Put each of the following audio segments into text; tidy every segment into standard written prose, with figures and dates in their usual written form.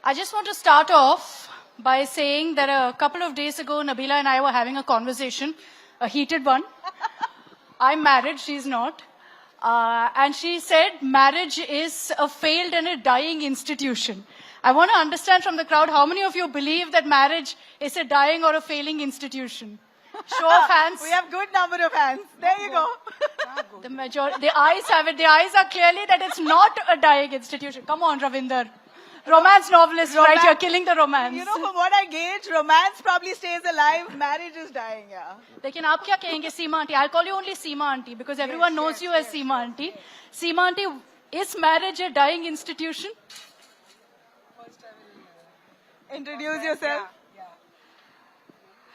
I just want to start off by saying that a couple of days ago, Nabila and I were having a conversation, a heated one. I'm married, she's not. And she said marriage is a failed and a dying institution. I want to understand from the crowd, how many of you believe that marriage is a dying or a failing institution? Show of hands. We have good number of hands. There you go. The eyes have it. The eyes are clearly that it's not a dying institution. Come on, Ravinder. Romance novelist right here, killing the romance. You know, from what I gauge, romance probably stays alive, marriage is dying, yeah. Lekin aap kya kahenge, Sima auntie? I'll call you only Sima auntie because everyone knows you as Sima auntie. Sima auntie, is marriage a dying institution? Introduce yourself.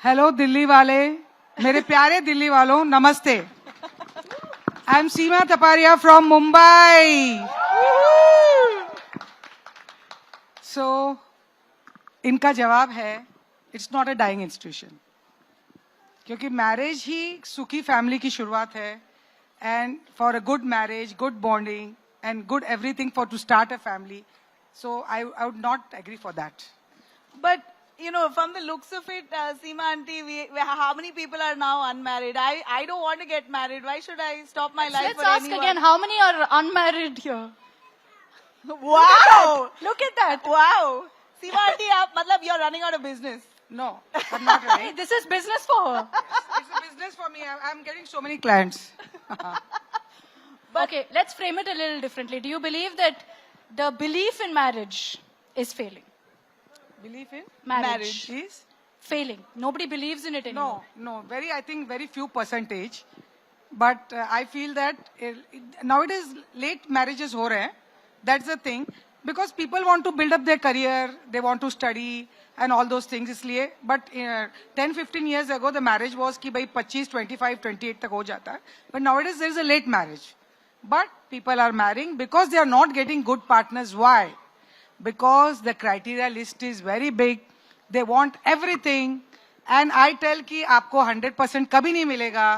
Hello Delhi वाले, मेरे प्यारे दिल्ली वालों, नमस्ते. I am Seema Tapariya from Mumbai. So इनका जवाब है, it's not a dying institution, क्योंकि marriage ही सुखी फैमिली की शुरुआत है. And for a good marriage, good bonding and good everything for to start a family. So I would not agree for that. But you know, from the looks of it, Seema auntie, how many people are now unmarried? I don't want to get married. Why should I stop my life Let's for ask anyone? again, how many are unmarried here? Wow! Look at that. Wow! Seema auntie, matlab you're running out of business. No, I'm not ready. This is business for her. It's a business for me. I'm getting so many clients. Okay, let's frame it a little differently. Do you believe that the belief in marriage is failing? Belief in Marriage is failing. Nobody believes in it anymore. no. I think very few percentage. But I feel that nowadays late marriages हो रहे हैं. That's the thing, because people want to build up their career, they want to study and all those things. इसलिए, but 10-15 years ago the marriage was कि भाई 25, 25, 28 तक हो जाता है. But nowadays there is a late marriage. But people are marrying because they are not getting good partners. Why? Because the criteria list is very big. They want everything. And I tell कि आपको 100% कभी नहीं मिलेगा.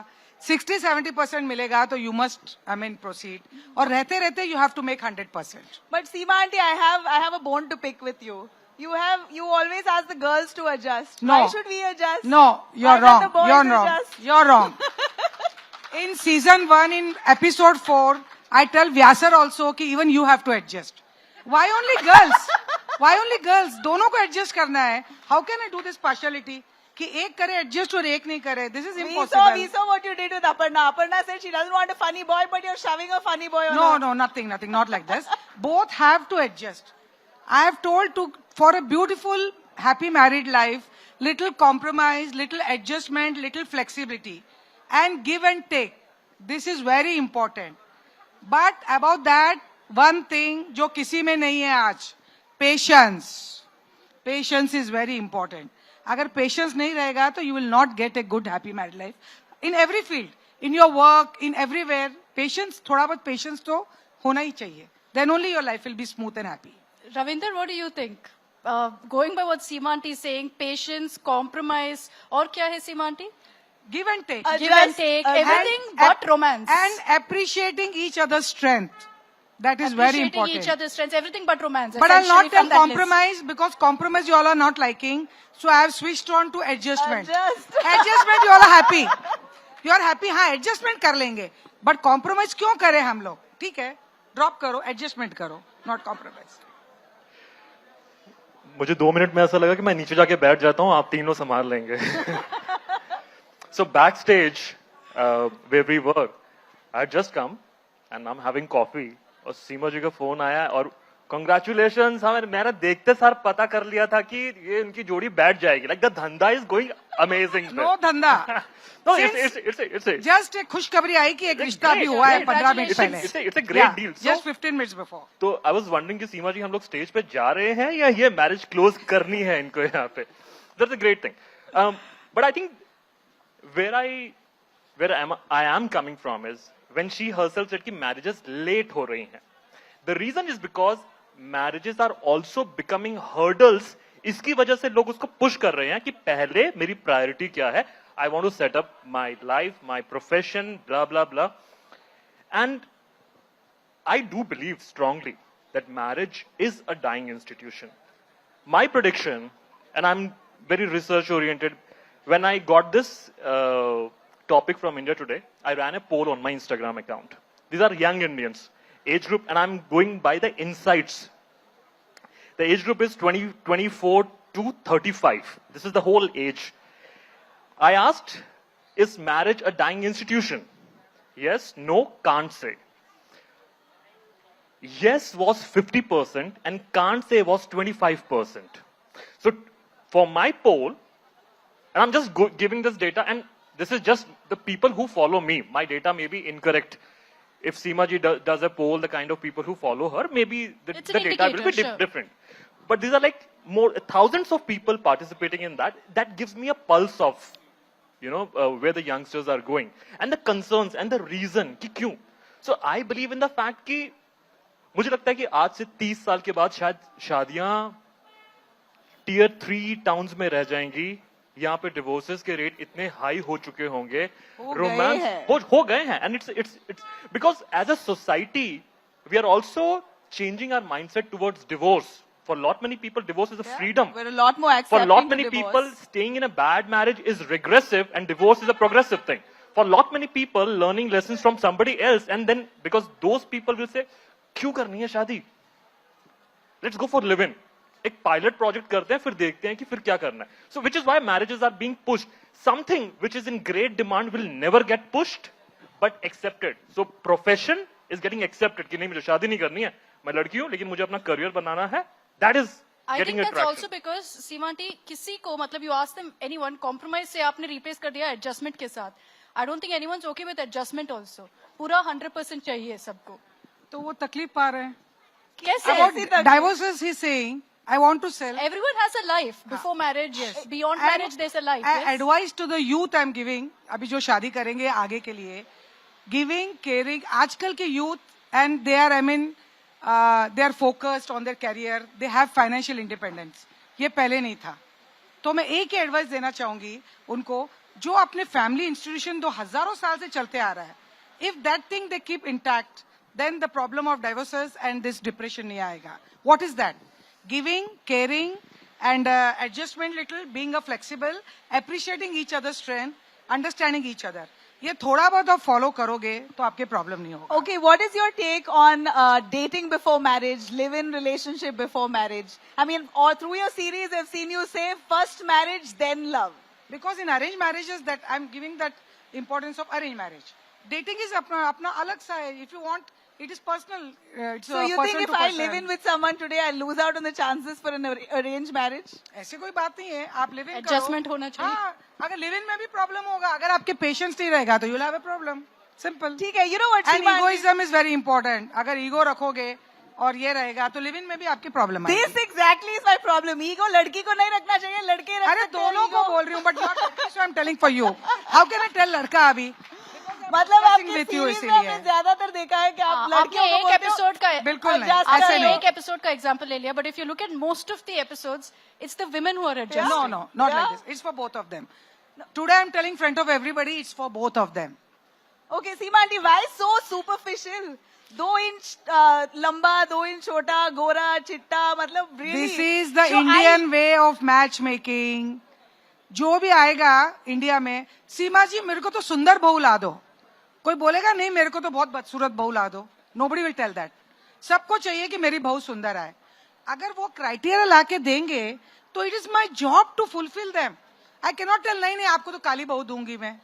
60-70% मिलेगा तो you must, proceed. और रहते रहते you have to make 100%. But Seema auntie, I have a bone to pick with you. You always ask the girls to adjust. No. Why should we adjust? No, you're Why wrong. can't the boys You're wrong. adjust? You're wrong. In season 1, in episode 4, I tell Vyasar also कि even you have to adjust. Why only girls? Why only girls? दोनों को adjust करना है. How can I do this partiality? कि एक करे adjust और एक नहीं करे. This is impossible. We saw what you did with Aparna. Aparna said she doesn't want a funny boy, but you're shoving a funny boy on her. No, nothing, not like this. Both have to adjust. I have told for a beautiful, happy married life, little compromise, little adjustment, little flexibility, and give and take. This is very important. But about that, one thing जो किसी में नहीं है आज, patience. Patience is very important. अगर patience नहीं रहेगा तो you will not get a good happy married life. In every field, in your work, in everywhere, patience, थोड़ा बहुत patience तो होना ही चाहिए. Then only your life will be smooth and happy. Ravinder, what do you think? Going by what Seema auntie is saying, patience, compromise, और क्या है Seema auntie? Give and take. Give and take, everything but romance. And appreciating each other's strength. That is very important. Appreciating each other's strengths, everything but romance. But I'll not tell from that compromise because compromise you all are not liking. So I have switched on to adjustment. Adjustment you all are happy. You are happy, हाँ adjustment कर लेंगे. But compromise क्यों करें हम लोग? ठीक है, drop करो, adjustment करो, not compromise. मुझे 2 मिनट में ऐसा लगा कि मैं नीचे जाके बैठ जाता हूँ, आप तीनों संभाल लेंगे. So backstage, where we were, I had just come and I'm having coffee. और सीमा जी का फोन आया और congratulations, मैंने देखते सार पता कर लिया था कि ये इनकी जोड़ी बैठ जाएगी. Like the धंधा is going amazing. No धंधा. No, it's a just एक खुशखबरी आई कि एक रिश्ता भी हुआ है 15 मिनट पहले. It's a great deal. Just 15 minutes before. तो I was wondering कि सीमा जी हम लोग स्टेज पे जा रहे हैं या ये मैरिज क्लोज करनी है इनको यहाँ पे. That's a great thing. But I think where I am coming from is when she herself said कि marriages late हो रही हैं. The reason is because marriages are also becoming hurdles. इसकी वजह से लोग उसको push कर रहे हैं कि पहले मेरी priority क्या है. I want to set up my life, my profession, blah, blah, blah. And I do believe strongly that marriage is a dying institution. my prediction, and I'm very research oriented, when I got this topic from India Today, I ran a poll on my Instagram account. These are young Indians, age group, and I'm going by the insights. The age group is 24 to 35. This is the whole age. I asked, is marriage a dying institution? Yes, no, can't say. Yes was 50% and can't say was 25%. So for my poll, and I'm just giving this data, and this is just the people who follow me. My data may be incorrect. If Sima ji does a poll, the kind of people who follow her, maybe the data will be different. But these are like thousands of people participating in that. That gives me a pulse of, where the youngsters are going. And the concerns and the reason, ki kyun. So I believe in the fact कि मुझे लगता है कि आज से 30 साल के बाद शायद शादियां Tier 3 टाउन्स में रह जाएंगी. यहाँ पे डिवोर्सेस के रेट इतने हाई हो चुके होंगे, रोमांस हो गए हैं, and it's because as a society we are also changing our mindset towards divorce. For a lot many people, divorce is a freedom. We're a lot more accepting. For a lot many people, staying in a bad marriage is regressive and divorce is a progressive thing. For a lot many people, learning lessons from somebody else, and then because those people will say, क्यों करनी है शादी? Let's go for live-in. एक pilot project करते हैं, फिर देखते हैं कि फिर क्या करना है. So which is why marriages are being pushed. Something which is in great demand will never get pushed, but accepted. So profession is getting accepted कि नहीं मुझे शादी नहीं करनी है, मैं लड़की हूँ लेकिन मुझे अपना career बनाना है. That is getting I think attraction. that's also because Sima aunty, किसी को मतलब you ask them anyone compromise से आपने replace कर दिया adjustment के साथ. I don't think anyone's okay with adjustment also. पूरा 100% चाहिए सबको. तो वो तकलीफ पा रहे हैं. कैसे? About divorces, he's saying, I want to sell. Everyone has a life before marriage. Yes. Beyond marriage, there's a life. Yes. Advice to the youth I'm giving, अभी जो शादी करेंगे आगे के लिए, giving, caring. आजकल के youth and they are, they are focused on their career. They have financial independence. ये पहले नहीं था. तो मैं एक ही एडवाइस देना चाहूंगी उनको जो अपने फैमिली इंस्टीट्यूशन 2000 साल से चलते आ रहा है. If that thing they keep intact, then the problem of divorces and this depression नहीं आएगा. What is that? Giving, caring, and adjustment little, being a flexible, appreciating each other's strength, understanding each other. ये थोड़ा बहुत आप follow करोगे तो आपके problem नहीं होगा. Okay, what is your take on dating before marriage, live-in relationship before marriage? I mean, all through your series, I've seen you say first marriage, then love. Because in arranged marriages, that I'm giving that importance of arranged marriage. Dating is अपना अलग सा है. If you want, it is personal. It's so you think if I live in with someone today, I lose out on the chances for an arranged marriage? ऐसी कोई बात नहीं है. आप live in करो. Adjustment होना चाहिए. हाँ, अगर live in में भी problem होगा, अगर आपके patience नहीं रहेगा, तो you'll have a problem. Simple. ठीक है. You know what? And egoism is very important. अगर ego रखोगे और ये रहेगा, तो live in में भी आपकी problem आएगी. This exactly is my problem. Ego लड़की को नहीं रखना चाहिए, लड़के रखते हैं. अरे दोनों को बोल रही हूँ, but not lड़की, so I'm telling for you. How can I tell लड़का अभी? मतलब आपके सीरीज में हमने ज्यादातर देखा है कि आप लड़कियों को एक एपिसोड का बिल्कुल नहीं, ऐसे नहीं. एक एपिसोड का एग्जांपल ले लिया, but if you look at most of the episodes, it's the women who are adjusting. No, not like this. It's for both of them. Today I'm telling in front of everybody, it's for both of them. Okay, Sima aunty, why so superficial? 2 inch लंबा, 2 inch छोटा, गोरा, चिट्टा, मतलब really. This is the Indian way of matchmaking. जो भी आएगा India में, सीमा जी मेरे को तो सुंदर बहू ला दो. कोई बोलेगा नहीं मेरे को तो बहुत बदसूरत बहू ला दो. Nobody will tell that. सबको चाहिए कि मेरी बहू सुंदर आए. अगर वो क्राइटेरिया ला के देंगे तो it is my job to fulfill them. I cannot tell नहीं आपको तो काली बहू दूंगी मैं.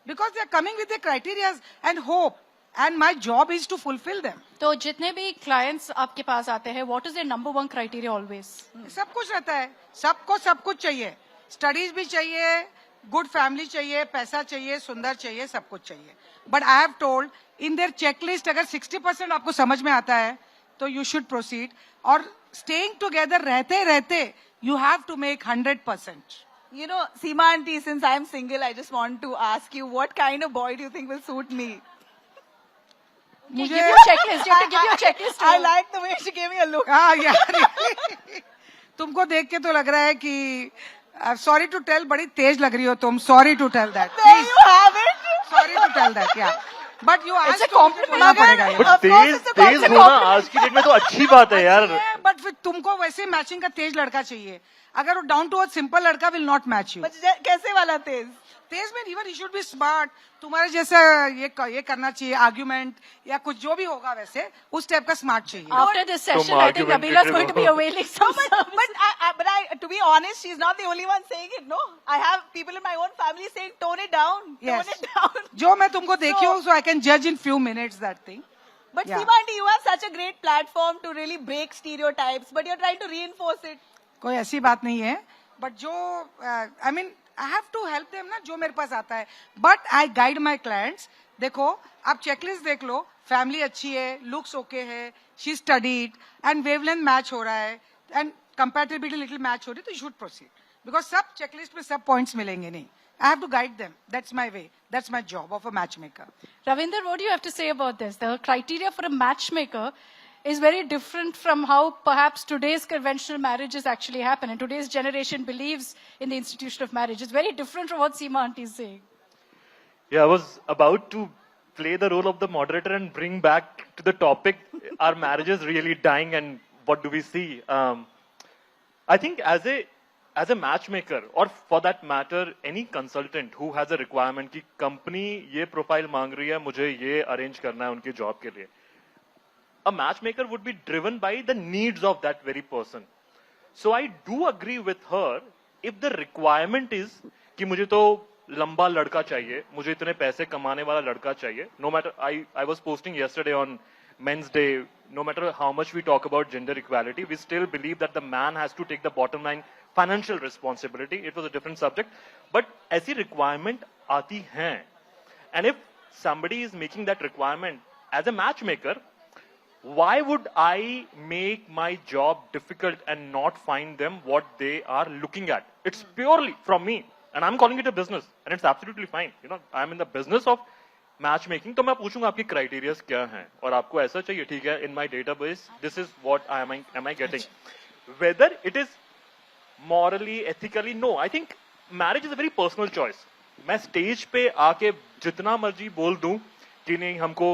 Because they are coming with their criteria and hope. And my job is to fulfill them. तो जितने भी clients आपके पास आते हैं, what is their number one criteria always? सब कुछ रहता है. सबको सब कुछ चाहिए. स्टडीज भी चाहिए, गुड फैमिली चाहिए, पैसा चाहिए, सुंदर चाहिए, सब कुछ चाहिए. But I have told in their checklist अगर 60% आपको समझ में आता है तो यू शुड प्रोसीड. और स्टेइंग टुगेदर रहते रहते you have to make 100%. You know, Sima aunty, since I'm single, I just want to ask you, what kind of boy do you think will suit me? Give you a checklist. You have to give you a checklist. I like the way she gave me a look. हाँ यार, तुमको देख के तो लग रहा है कि sorry to tell, बड़ी तेज लग रही हो तुम. Sorry to tell that. There you have it. Sorry to tell that. Yeah. But you asked a तो मुझे compliment. बोलना पड़ेगा ये। But Of course Tej it's a Tej compliment. होना आज की डेट में तो अच्छी बात है यार. बट फिर तुमको वैसे मैचिंग का तेज लड़का चाहिए. अगर वो डाउन टू अर्थ सिंपल लड़का विल नॉट मैच यू. कैसे वाला तेज? तेज में even he should be smart. तुम्हारे जैसे ये करना चाहिए आर्ग्यूमेंट या कुछ जो भी होगा वैसे उस टाइप का स्मार्ट चाहिए. After this session, I think Nabila is going to be availing some service. But to be honest, she's not the only one saying it, no? I have people in my own family saying, tone it down, Yes. tone it down. जो मैं तुमको देखी हूँ, so I can judge in few minutes that thing. But Yeah. Sima aunty, you have such a great platform to really break stereotypes, but you're trying to reinforce it. कोई ऐसी बात नहीं है. बट जो I mean I have to help them ना, जो मेरे पास आता है. But I guide my clients. देखो आप चेकलिस्ट देख लो, फैमिली अच्छी है, लुक्स ओके है, she studied and wavelength match हो रहा है एंड कंपैटिबिलिटी लिटिल मैच हो रही है, तो यू शुड प्रोसीड. बिकॉज सब चेकलिस्ट में सब पॉइंट्स मिलेंगे नहीं. I have to guide them. That's my way. That's my job of a matchmaker. Ravinder, what do you have to say about this? The criteria for a matchmaker is very different from how perhaps today's conventional marriages actually happen. And today's generation believes in the institution of marriage. It's very different from what Sima aunty is saying. Yeah, I was about to play the role of the moderator and bring back to the topic, are marriages really dying and what do we see? I think as a matchmaker, or for that matter, any consultant who has a requirement कि company ये profile मांग रही है, मुझे ये arrange करना है उनके job के लिए. A matchmaker would be driven by the needs of that very person. So I do agree with her if the requirement is कि मुझे तो लंबा लड़का चाहिए, मुझे इतने पैसे कमाने वाला लड़का चाहिए. No matter, I was posting yesterday on Men's Day, no matter how much we talk about gender equality, we still believe that the man has to take the bottom line financial responsibility. It was a different subject. But ऐसी requirement आती हैं. And if somebody is making that requirement as a matchmaker, why would I make my job difficult and not find them what they are looking at? It's purely from me. And I'm calling it a business. And it's absolutely fine. You know, I'm in the business of matchmaking. तो मैं पूछूंगा आपकी criteria क्या हैं? और आपको ऐसा चाहिए, ठीक है, in my database, this is what am I getting. Whether it is morally, ethically, no. I think marriage is a very personal choice. मैं stage पे आके जितना मर्जी बोल दूं कि नहीं हमको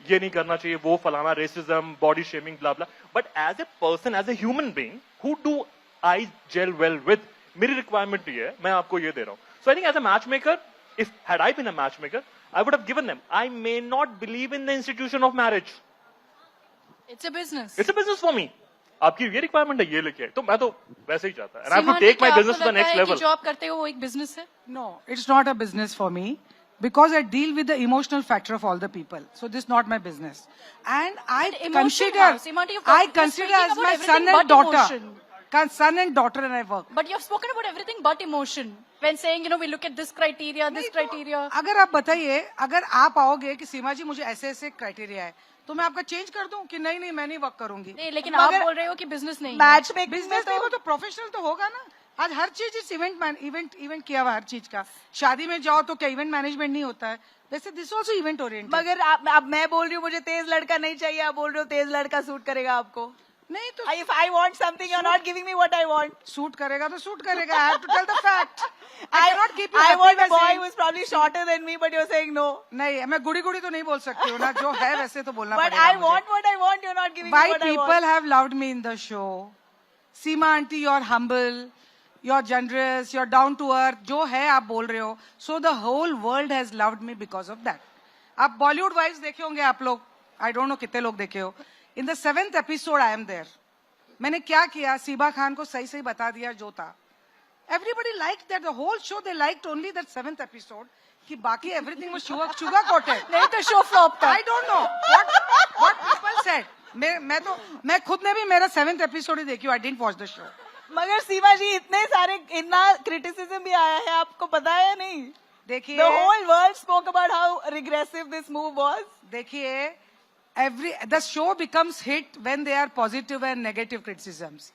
ये नहीं करना चाहिए, वो फलाना, racism, body shaming, blah blah. But as a person, as a human being, who do I gel well with? मेरी requirement ये है, मैं आपको ये दे रहा हूँ. So I think as a matchmaker, had I been a matchmaker, I would have given them. I may not believe in the institution of marriage. It's a business. It's a business for me. आपकी ये requirement है, ये लेके आए, तो मैं तो वैसे ही चाहता. And I have Sima to take aunty, my क्या business to the आपको लगता next है level. कि जो आप करते हो वो एक business है? No, it's not a business for me because I deal with the emotional factor of all the people. So this is not my business. And I emotion consider, how? Sima aunty, you're I you're consider speaking as about my everything son and but daughter. emotion. Son and daughter and I work. But you've spoken about everything but emotion. When saying, you know, we look at this criteria, this criteria. अगर आप बताइए, अगर आप आओगे कि सीमा जी मुझे ऐसे ऐसे क्राइटेरिया है, तो मैं आपका चेंज कर दूं कि नहीं नहीं मैं नहीं वर्क करूंगी. नहीं, लेकिन आप बोल रहे हो कि business नहीं है. Matchmaking बिजनेस नहीं वो तो प्रोफेशनल तो होगा ना. आज हर चीज इस इवेंट किया हुआ हर चीज का. शादी में जाओ तो क्या इवेंट मैनेजमेंट नहीं होता है? वैसे दिस ऑल्सो इवेंट ओरिएंटेड. मगर अब मैं बोल रही हूँ मुझे तेज लड़का नहीं चाहिए, आप बोल रहे हो तेज लड़का सूट करेगा आपको. नहीं तो If I want something, you're not giving me what I want. Suit करेगा तो सूट करेगा. I have to tell the fact. I cannot keep you I happy want by a boy saying- who's probably shorter than me, but you're saying no. नहीं मैं गुड़ी गुड़ी तो नहीं बोल सकती हूँ ना. जो है वैसे तो बोलना But पड़ेगा I मुझे. want what I want, you're not giving Why me what I people want. have loved me in the show. Seema aunty, you're humble, you're generous, you're down to earth. जो है आप बोल रहे हो. So the whole world has loved me because of that. आप Bollywood wise देखे होंगे आप लोग. I don't know कितने लोग देखे हो. In the 7th episode I am there. मैंने क्या किया, सीबा खान को सही सही बता दिया जो था. Everybody liked that. The whole show they liked only that 7th episode. कि बाकी everything was sugar coated. नहीं तो show flop था. I don't know what people said. मैं खुद ने भी मेरा 7th episode ही देखी हूँ. I didn't watch the show. मगर सीमा जी इतना criticism भी आया है, आपको पता है या नहीं? देखिए The whole world spoke about how regressive this move was. देखिए the show becomes hit when there are positive and negative criticisms.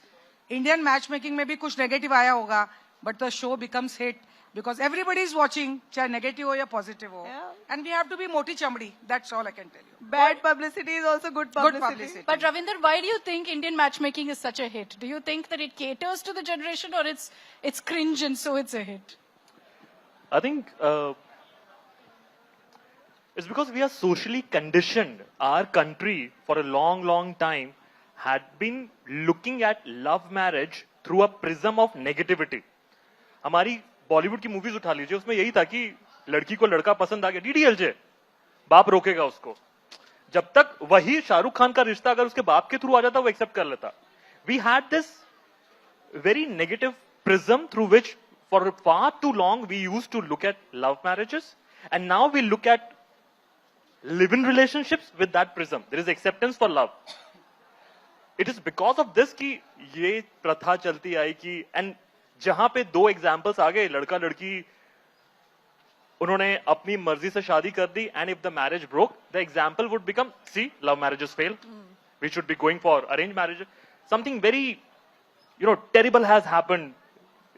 Indian matchmaking में भी कुछ negative आया होगा, but the show becomes hit because everybody is watching, चाहे negative हो या positive हो. Yeah. And we have to be moti chamdi. That's all I can tell you. Bad publicity is also good publicity. Good publicity. But Ravinder, why do you think Indian matchmaking is such a hit? Do you think that it caters to the generation or it's cringe and so it's a hit? I think It's because we are socially conditioned. Our country, for a long, long time, had been looking at love marriage through a prism of negativity. हमारी बॉलीवुड की movies उठा लीजिए, उसमें यही था कि लड़की को लड़का पसंद आ गया, डीडीएलजे, बाप रोकेगा उसको. जब तक वही शाहरुख खान का रिश्ता अगर उसके बाप के थ्रू आ जाता वो एक्सेप्ट कर लेता. We had this very negative prism through which for far too long we used to look at love marriages, and now we look at live-in relationships with that prism. There is acceptance for love. It is because of this कि ये प्रथा चलती आई कि, and जहां पे दो examples आ गए, लड़का लड़की उन्होंने अपनी मर्जी से शादी कर दी, and if the marriage broke, the example would become, see, love marriages fail. We should be going for arranged marriage. Something very, terrible has happened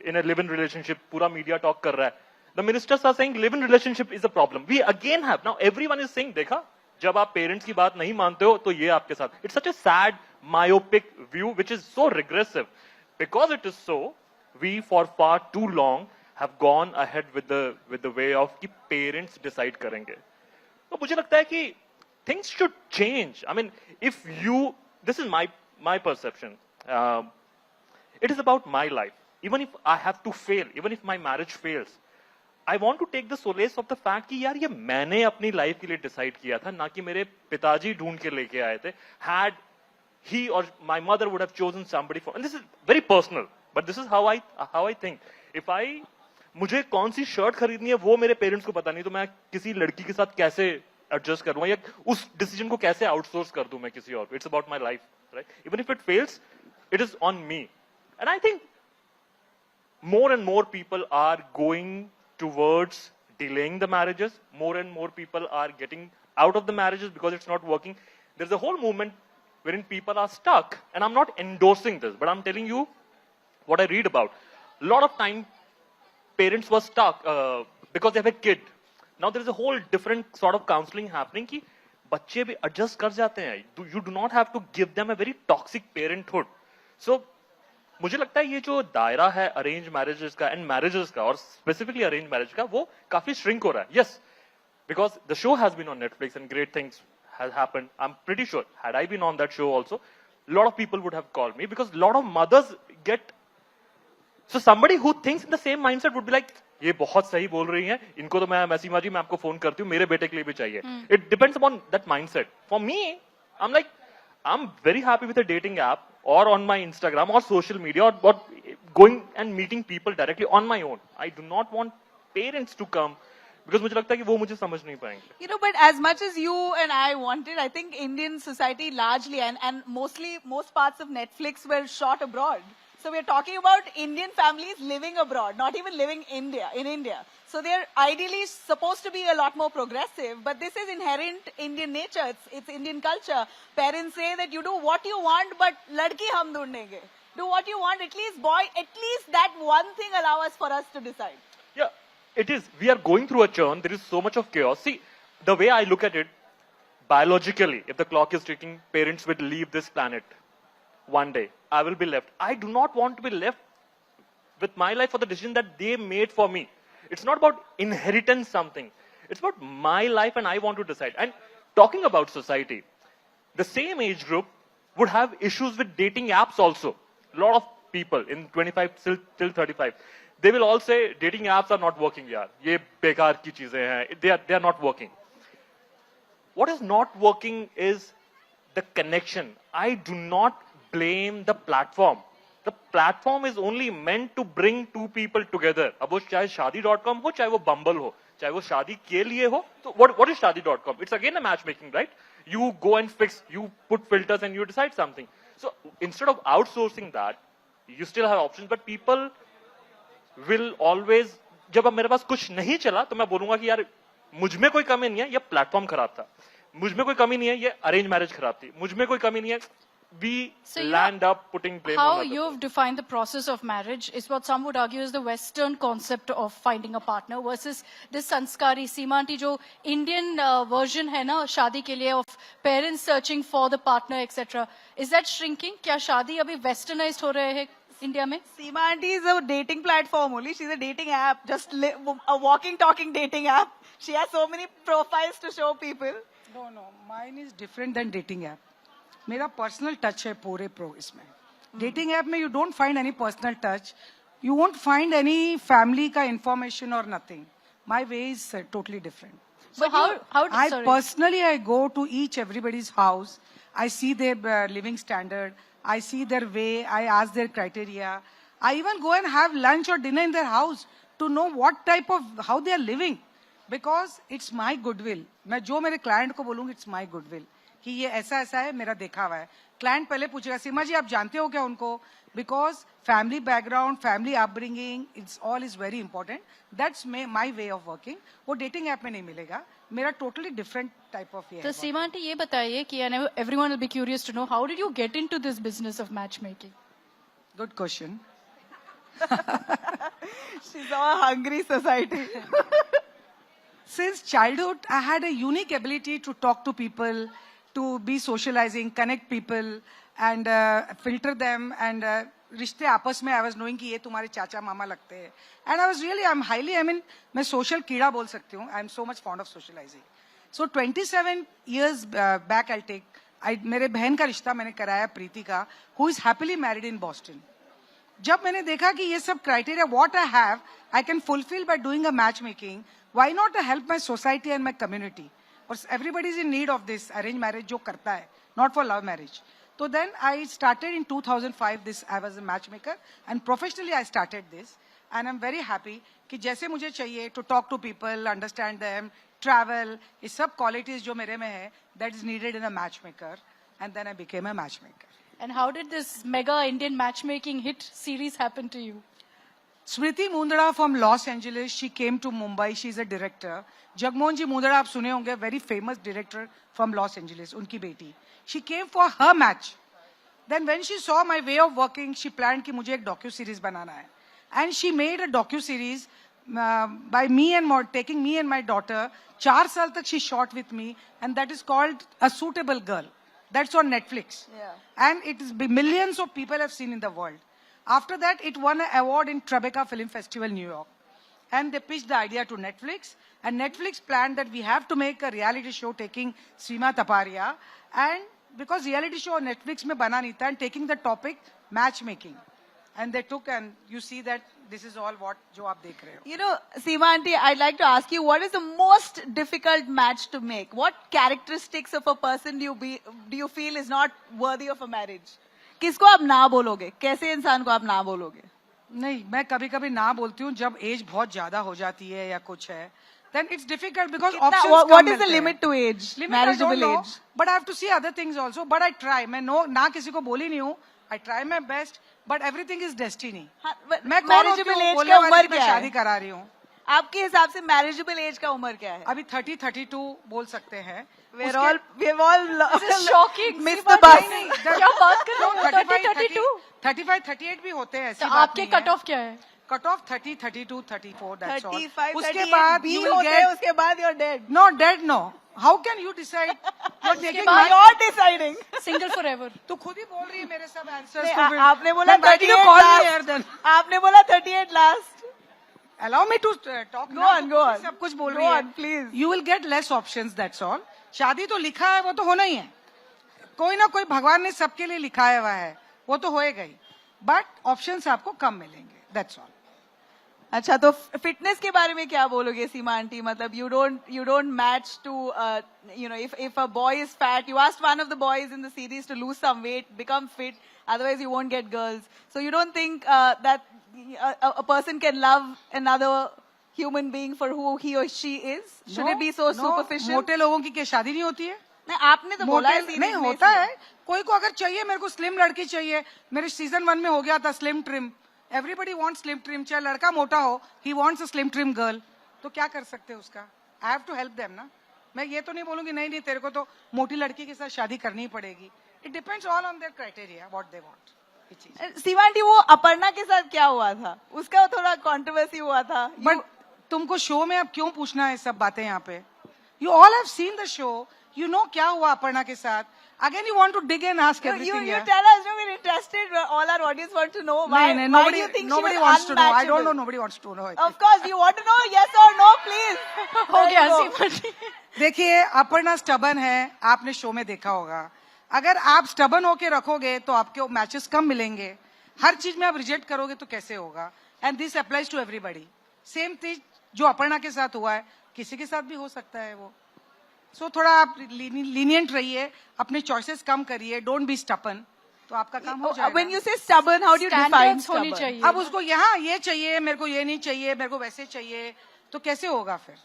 in a live-in relationship. पूरा media talk कर रहा है. The ministers are saying live-in relationship is a problem. We again have, now everyone is saying, देखा, जब आप parents की बात नहीं मानते हो, तो ये आपके साथ. It's such a sad, myopic view, which is so regressive. Because it is so, we for far too long have gone ahead with the way of कि parents decide करेंगे. तो मुझे लगता है कि things should change. I mean, if you, this is my perception. It is about my life. Even if I have to fail, even if my marriage fails, I want to take the solace of the fact कि यार ये मैंने अपनी life के लिए decide किया था, ना कि मेरे पिताजी ढूंढ के लेके आए थे. Had he or my mother would have chosen somebody for, and this is very personal, but this is how I think. If मुझे कौन सी शर्ट खरीदनी है वो मेरे पेरेंट्स को पता नहीं, तो मैं किसी लड़की के साथ कैसे एडजस्ट करूं या उस डिसीजन को कैसे आउटसोर्स कर दूं मैं किसी और को. It's about my life, right? Even if it fails, it is on me. And I think more and more people are going towards delaying the marriages. More and more people are getting out of the marriages because it's not working. There's a whole movement wherein people are stuck, and I'm not endorsing this, but I'm telling you what I read about. A lot of time parents were stuck because they have a kid. Now there is a whole different sort of counseling happening कि बच्चे भी adjust कर जाते हैं. You do not have to give them a very toxic parenthood. So मुझे लगता है ये जो दायरा है अरेंज मैरिजेस का एंड मैरिजेस का, और स्पेसिफिकली अरेंज मैरिज का, वो काफी श्रिंक हो रहा है. Yes, because the show has been on Netflix and great things has happened. I am pretty sure had I been on that show also, lot of people would have called me because lot of mothers get, so somebody who thinks in the same mindset would be like, ये बहुत सही बोल रही हैं, इनको तो मैं सीमा जी मैं आपको फोन करती हूँ, मेरे बेटे के लिए भी चाहिए. It depends upon that mindset. For me, I am like, I am very happy with a dating app or on my Instagram or social media, or going and meeting people directly on my own. I do not want parents to come because मुझे लगता है कि वो मुझे समझ नहीं पाएंगे. But as much as you and I wanted, I think Indian society largely and mostly most parts of Netflix were shot abroad. So we're talking about Indian families living abroad, not even living in India. So they're ideally supposed to be a lot more progressive, but this is inherent Indian nature. It's Indian culture. Parents say that you do what you want, but ladki hum dhundenge. Do what you want, at least boy, at least that one thing allow us for us to decide. Yeah, it is. We are going through a churn. There is so much of chaos. See, the way I look at it, biologically, if the clock is ticking, parents will leave this planet. One day, I will be left. I do not want to be left with my life for the decision that they made for me. It's not about inheritance something. It's about my life and I want to decide. And talking about society, the same age group would have issues with dating apps also. A lot of people in 25 till 35, they will all say dating apps are not working. Yaar, ye bekar ki cheezein hain. They are not working. What is not working is the connection. I do not blame the platform. The platform is only meant to bring two people together. अब वो चाहे शादी.com हो, चाहे वो Bumble हो, चाहे वो शादी के लिए हो, तो what is शादी.com? It's again a matchmaking, right? You go and fix, you put filters and you decide something. So instead of outsourcing that, you still have options, but people will always, जब अब मेरे पास कुछ नहीं चला, तो मैं बोलूंगा कि यार मुझ में कोई कमी नहीं है, ये प्लेटफॉर्म खराब था. मुझ में कोई कमी नहीं है, ये अरेंज मैरिज खराब थी. मुझ में कोई कमी नहीं है. We land up putting blame on how other you've defined the process of marriage is what some would argue is the Western concept of finding a partner versus this sanskari Seema aunty jo Indian version hai na shaadi ke liye of parents searching for the partner etc. Is that shrinking? Kya shaadi abhi westernized ho rahe hai? India में? Seema Aunty is a dating platform only. She's a dating app, just a walking, talking dating app. She has so many profiles to show people. No, mine is different than dating app. मेरा personal touch है पूरे pro इसमें. Dating app में you don't find any personal touch. You won't find any family का information or nothing. My way is totally different. So Personally, I go to everybody's house. I see their living standard. I see their way. I ask their criteria. I even go and have lunch or dinner in their house to know what type of, how they are living. Because it's my goodwill. मैं जो मेरे client को बोलूँगी, it's my goodwill. कि ये ऐसा ऐसा है, मेरा देखा हुआ है. Client पहले पूछेगा, सीमा जी आप जानते हो क्या उनको? Because family background, family upbringing, it's all is very important. That's my way of working. वो dating app में नहीं मिलेगा. मेरा totally different type of way. तो सीमा आंटी ये बताइए कि everyone will be curious to know, how did you get into this business of matchmaking? Good question. She's a hungry society. Since childhood, I had a unique ability to talk to people, to be socializing, connect people, and filter them. And रिश्ते आपस में I was knowing कि ये तुम्हारे चाचा मामा लगते हैं. And मैं social कीड़ा बोल सकती हूँ. I'm so much fond of socializing. So 27 years back, मेरे बहन का रिश्ता मैंने कराया प्रीति का, who is happily married in Boston. जब मैंने देखा कि ये सब criteria, what I have, I can fulfill by doing a matchmaking. Why not help my society and my community? Or everybody is in need of this arranged marriage जो करता है, not for love marriage. So then I started in 2005 this. I was a matchmaker and professionally I started this. And I'm very happy कि जैसे मुझे चाहिए to talk to people, understand them, travel, ये सब qualities जो मेरे में है, that is needed in a matchmaker. And then I became a matchmaker. And how did this mega Indian matchmaking hit series happen to you? Smriti Mundra from Los Angeles, she came to Mumbai. She's a director. Jagmohan ji Mundra, आप सुने होंगे, very famous director from Los Angeles, उनकी बेटी. She came for her match. Then when she saw my way of working, she planned कि मुझे एक docu-series बनाना है. And she made a docu-series by me and taking me and my daughter. 4 साल तक she shot with me, and that is called A Suitable Girl. That's on Netflix. Yeah. And it is millions of people have seen in the world. After that, it won an award in Tribeca Film Festival, New York. And they pitched the idea to Netflix. And Netflix planned that we have to make a reality show taking Sima Taparia. And because reality show on Netflix mein bana nahi tha, and taking the topic matchmaking. And they took, and you see that this is all what jo aap dekh rahe ho. You know, Seema Aunty, I'd like to ask you, what is the most difficult match to make? What characteristics of a person do you feel is not worthy of a marriage? किसको आप ना बोलोगे? कैसे इंसान को आप ना बोलोगे? नहीं, मैं कभी-कभी ना बोलती हूँ जब एज बहुत ज्यादा हो जाती है या कुछ है. Then it's difficult because options come. What is the limit to age? Marriageable age. But I have to see other things also. But I try. मैं ना किसी को बोली नहीं हूँ. I try my best. But everything is destiny. मैं कौन होती हूँ बोलने वाली मैं शादी करा रही हूँ. आपके हिसाब से marriageable age का उम्र क्या है? अभी 30-32 बोल सकते हैं. We've all This is shocking. missed the bus. क्या बात कर रहे हो? 30-32? 35-38 भी होते हैं. तो आपके कट ऑफ क्या है? Cut off 30, 32, 34. That's all. 35, उसके 38 बाद B you will होते हैं, get. उसके बाद you're dead. No, dead no. How can you decide? You're taking बाद- my. You're deciding. Single forever. तू खुद ही बोल रही है मेरे सब आंसर्स नहीं, को फिर. आपने बोला मैं बैठी हूँ 38 call last. me here then. आपने बोला 38 last. Allow me to talk. Go on, go on. सब कुछ बोल Go रही है. on, please. You will get less options. That's all. शादी तो लिखा है वो तो होना ही है. कोई ना कोई भगवान ने सबके लिए लिखाया हुआ है. वो तो होएगा ही. But options आपको कम मिलेंगे. That's all. अच्छा तो फिटनेस के बारे में क्या बोलोगे सीमा आंटी? मतलब you don't match to you know, if a boy is fat, you asked one of the boys in the series to lose some weight, become fit, otherwise you won't get girls. So you don't think that a person can love another human being for who he or she is? Should it be so superficial? मोटे लोगों की क्या शादी नहीं होती है? नहीं, आपने तो बोला है series नहीं में होता इसलिए। है. कोई को अगर चाहिए, मेरे को स्लिम लड़की चाहिए. मेरे सीजन 1 में हो गया था slim trim. Everybody wants slim trim. चाहे लड़का मोटा हो, he wants a slim trim girl. तो क्या कर सकते हैं उसका? I have to help them ना. मैं ये तो नहीं बोलूंगी नहीं तेरे को तो मोटी लड़की के साथ शादी करनी ही पड़ेगी. It depends all on their criteria, what they want. Seema aunty, वो अपर्णा के साथ क्या हुआ था? उसका थोड़ा कंट्रोवर्सी हुआ था. But तुमको शो में अब क्यों पूछना है सब बातें यहाँ पे? You all have seen the show. You know क्या हुआ अपर्णा के साथ? Again, you want to dig and ask everything. You tell us. No, we're interested. All our audience want to know why. Why do you think nobody she was wants to know. I don't unmatchable? know. Nobody wants to know. Of course, you want to know? Yes or no, please. हो गया सीमा जी. देखिए Aparna stubborn है, आपने show में देखा होगा. अगर आप स्टबन होके रखोगे तो आपके मैचेस कम मिलेंगे. हर चीज में आप रिजेक्ट करोगे तो कैसे होगा? And this applies to everybody. Same चीज जो अपर्णा के साथ हुआ है किसी के साथ भी हो सकता है वो. सो थोड़ा आप लीनियंट रहिए, अपने चॉइसेस कम करिए, डोंट बी स्टबन, तो आपका काम हो जाएगा. When you say stubborn, how do you define Standards होनी stubborn? चाहिए. अब उसको यहाँ ये चाहिए, मेरे को ये नहीं चाहिए, मेरे को वैसे चाहिए, तो कैसे होगा फिर?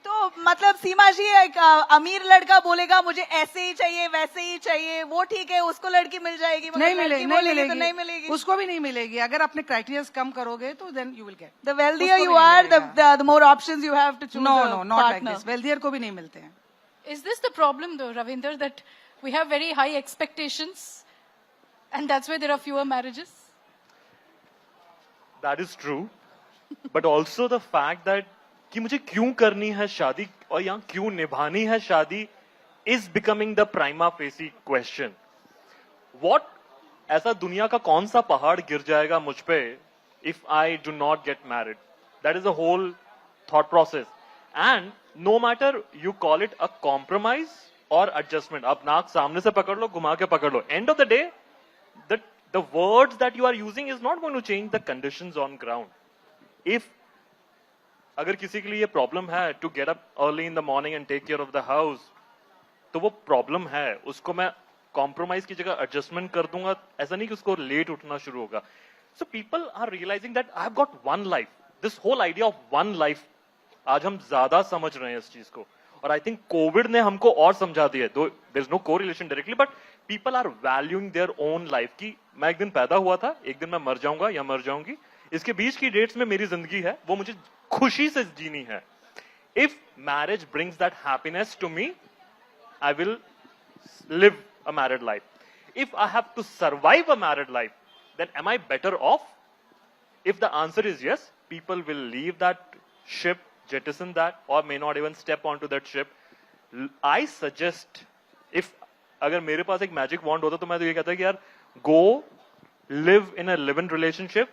तो मतलब सीमा जी एक अमीर लड़का बोलेगा मुझे ऐसे ही चाहिए वैसे ही चाहिए, वो ठीक है, उसको लड़की मिल जाएगी, मगर नहीं लड़की मिलेगी, बोलेगी तो नहीं मिलेगी. उसको भी नहीं मिलेगी. अगर अपने क्राइटेरिया कम करोगे तो then you will get. The wealthier उसको you भी नहीं are, मिलेगा. the more options you have to choose No, a no, not like partner. this. Wealthier को भी नहीं मिलते हैं. Is this the problem though, Ravinder, that we have very high expectations and that's why there are fewer marriages? That is true. But also the fact that कि मुझे क्यों करनी है शादी और यहाँ क्यों निभानी है शादी is becoming the prima facie question. What ऐसा दुनिया का कौन सा पहाड़ गिर जाएगा मुझ पे if I do not get married? That is the whole thought process. And no matter you call it a compromise or adjustment, आप नाक सामने से पकड़ लो, घुमा के पकड़ लो. End of the day, the words that you are using is not going to change the conditions on ground. If अगर किसी के लिए ये प्रॉब्लम है to get up early in the morning and take care of the house, तो वो problem है, उसको मैं कॉम्प्रोमाइज की जगह एडजस्टमेंट कर दूंगा. ऐसा नहीं कि उसको लेट उठना शुरू होगा. So people are realising that I have got one life. This whole idea of one life आज हम ज्यादा समझ रहे हैं इस चीज को, और आई थिंक कोविड ने हमको और समझा दिया. There is no correlation directly, but people are valuing their own life. की मैं एक दिन पैदा हुआ था, एक दिन मैं मर जाऊंगा या मर जाऊंगी, इसके बीच की डेट्स में मेरी जिंदगी है, वो मुझे खुशी से जीनी है. If marriage brings that happiness to me, I will live a married life. If I have to survive a married life, then am I better off? If the answer is yes, people will leave that ship, jettison that, or may not even step onto that ship. I suggest, if अगर मेरे पास एक magic wand होता तो मैं तो ये कहता कि यार go live in a live-in relationship,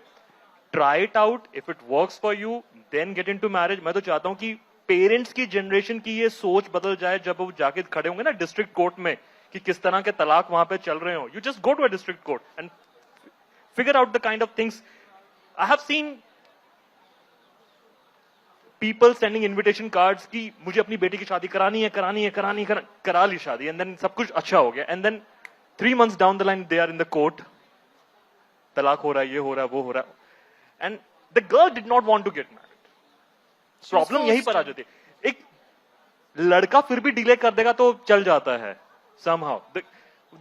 try it out. If it works for you, then get into marriage. मैं तो चाहता हूँ कि पेरेंट्स की जनरेशन की ये सोच बदल जाए जब वो जाके खड़े होंगे ना डिस्ट्रिक्ट कोर्ट में कि किस तरह के तलाक वहां पे चल रहे हो. You just go to a district court and figure out the kind of things. I have seen people sending invitation cards कि मुझे अपनी बेटी की शादी करानी है, करा ली शादी, and then सब कुछ अच्छा हो गया, and then 3 months down the line they are in the court, तलाक हो रहा है, ये हो रहा है, वो हो रहा है, and the girl did not want to get married. Problem यहीं पर आ जाती है. एक लड़का फिर भी डिले कर देगा तो चल जाता है somehow.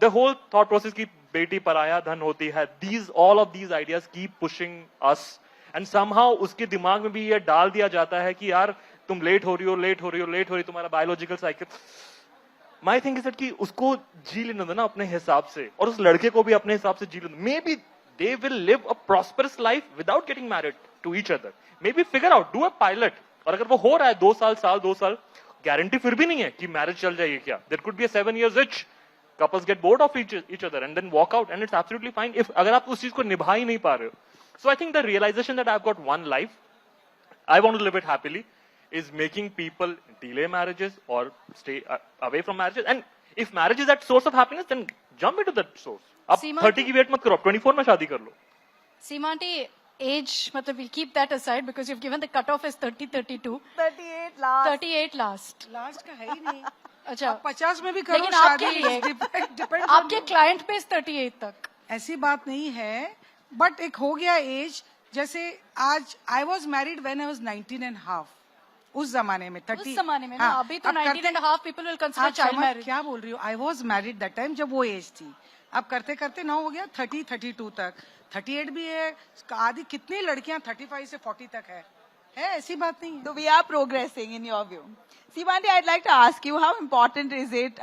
The whole thought process की बेटी पराया धन होती है. All of these ideas keep pushing us, and somehow उसके दिमाग में भी ये डाल दिया जाता है कि यार तुम लेट हो रही हो, तुम्हारा biological cycle. My think is that कि उसको जी लेने दो ना अपने हिसाब से, और उस लड़के को भी अपने हिसाब से जी लेने दो. Maybe they will live a prosperous life without getting married to each other. Maybe figure out, do a pilot. और अगर वो हो रहा है 2 साल, गारंटी फिर भी नहीं है कि मैरिज चल जाएगी क्या. There could be a 7 years itch. Couples get bored of each other and then walk out, and it's absolutely fine if अगर आप उस चीज को निभा ही नहीं पा रहे हो. So I think the realization that I've got one life, I want to live it happily, is making people delay marriages or stay away from marriages. And if marriage is that source of happiness, then jump into that source. आप 30 की wait मत करो, 24 में शादी कर लो. Sima aunty, age, matlab we'll keep that aside because you've given the cutoff as 30-32. 38 last. 38 last. Last का है ही नहीं. अच्छा, आप 50 में भी करो लेकिन शादी. आपके लिए डिपेंड आपके क्लाइंट पे 38 तक. ऐसी बात नहीं है, बट एक हो गया एज. जैसे आज I was married when I was 19 and half. उस जमाने में 30. उस जमाने में ना, अभी तो 19 and half people will consider child marriage. क्या बोल रही हो? I was married that time जब वो एज थी. अब करते करते ना हो गया 30-32 तक. 38 भी है. आदि कितनी लड़कियां 35 से 40 तक है. ऐसी बात नहीं है. So we are progressing in your view. Sima aunty, I'd like to ask you, how important is it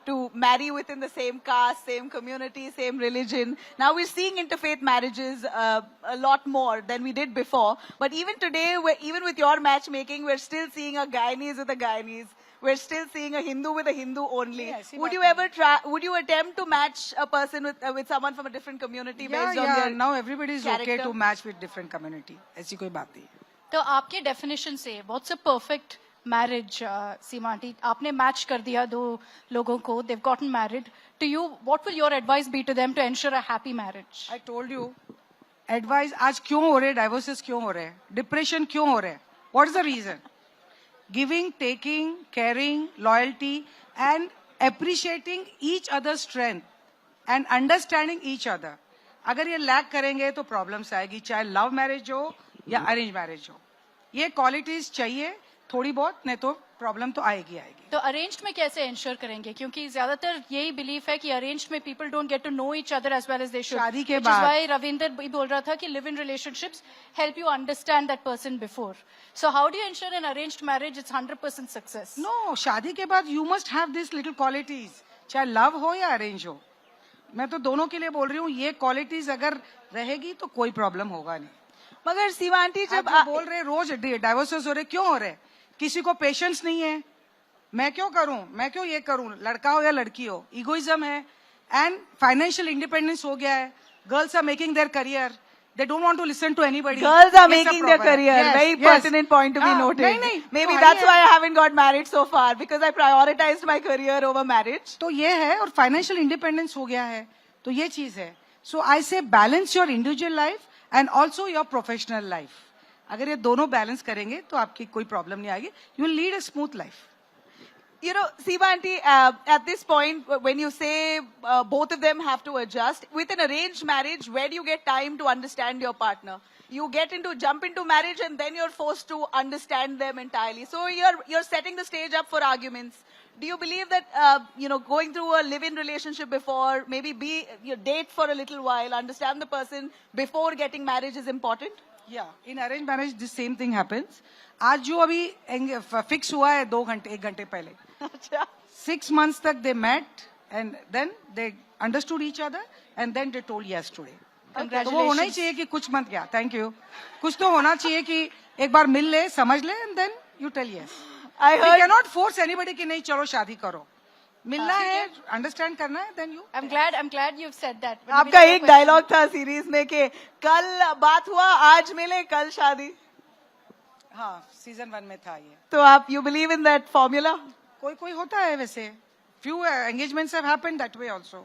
to marry within the same caste, same community, same religion? Now we're seeing interfaith marriages a lot more than we did before. But even today, even with your matchmaking, we're still seeing a Guyanese with a Guyanese. we're still seeing a Hindu with a Hindu only. Yeah, ऐसी Would बात you नहीं। ever try? Would you attempt to match a person with someone from a different community based on their now everybody is okay character? to match with different community. ऐसी कोई बात नहीं है. तो आपके डेफिनेशन से what's a perfect marriage Seema aunty आपने match कर दिया दो लोगों को they've gotten married to you what will your advice be to them to ensure a happy marriage I told you, advice आज क्यों हो रहे divorces क्यों हो रहे डिप्रेशन क्यों हो रहे what is the reason giving taking caring loyalty and appreciating each other's strength and understanding each other अगर ये लैक करेंगे तो प्रॉब्लम्स आएगी चाहे लव मैरिज हो या अरेंज मैरिज हो ये क्वालिटीज चाहिए थोड़ी बहुत नहीं तो प्रॉब्लम तो आएगी आएगी तो अरेंज्ड में कैसे इंश्योर करेंगे क्योंकि ज्यादातर यही बिलीफ है कि अरेंज्ड में people don't get to know each other as well as they should शादी के बाद व्हाई रविंदर भी बोल रहा था कि live in relationships help you understand that person before so how do you ensure an arranged marriage it's 100% success no शादी के बाद you must have this little qualities चाहे लव हो या अरेंज हो मैं तो दोनों के लिए बोल रही हूँ ये क्वालिटीज अगर रहेगी तो कोई प्रॉब्लम होगा नहीं मगर सीमा आंटी जब आप बोल रहे रोज डाइवोर्सेस हो रहे क्यों हो रहे किसी को पेशेंस नहीं है मैं क्यों करूं मैं क्यों ये करूं लड़का हो या लड़की हो इगोइज्म है एंड फाइनेंशियल इंडिपेंडेंस हो गया है girls are making their career they don't want to listen to anybody girls are Yes, making a their problem. career Yes, very yes. pertinent point to be noted नहीं, maybe तो that's है। why I haven't got married so far because I prioritized my career over marriage तो ये है और financial independence हो गया है तो ये चीज है सो आई से balance your individual life and also your professional life अगर ये दोनों बैलेंस करेंगे तो आपकी कोई प्रॉब्लम नहीं आएगी you will lead a smooth life You know, Sima aunty, at this point, when you say both of them have to adjust, with an arranged marriage, where do you get time to understand your partner? You jump into marriage and then you're forced to understand them entirely. So you're setting the stage up for arguments. Do you believe that, going through a live-in relationship before, maybe date for a little while, understand the person before getting marriage is important? Yeah, in arranged marriage, this same thing happens. आज जो अभी fix हुआ है 1 घंटे पहले 6 months तक they met and then they understood each other and then they told yes today. तो वो होना ही चाहिए कि कुछ मत क्या थैंक यू कुछ तो होना चाहिए कि एक बार मिल ले समझ ले and then you tell yes I cannot force anybody कि नहीं चलो शादी करो मिलना है अंडरस्टैंड करना है then you I am glad you said that आपका एक डायलॉग था सीरीज में कि कल बात हुआ आज मिले कल शादी हाँ सीजन 1 में था ये तो आप you believe in that formula कोई होता है वैसे few engagements have happened that way also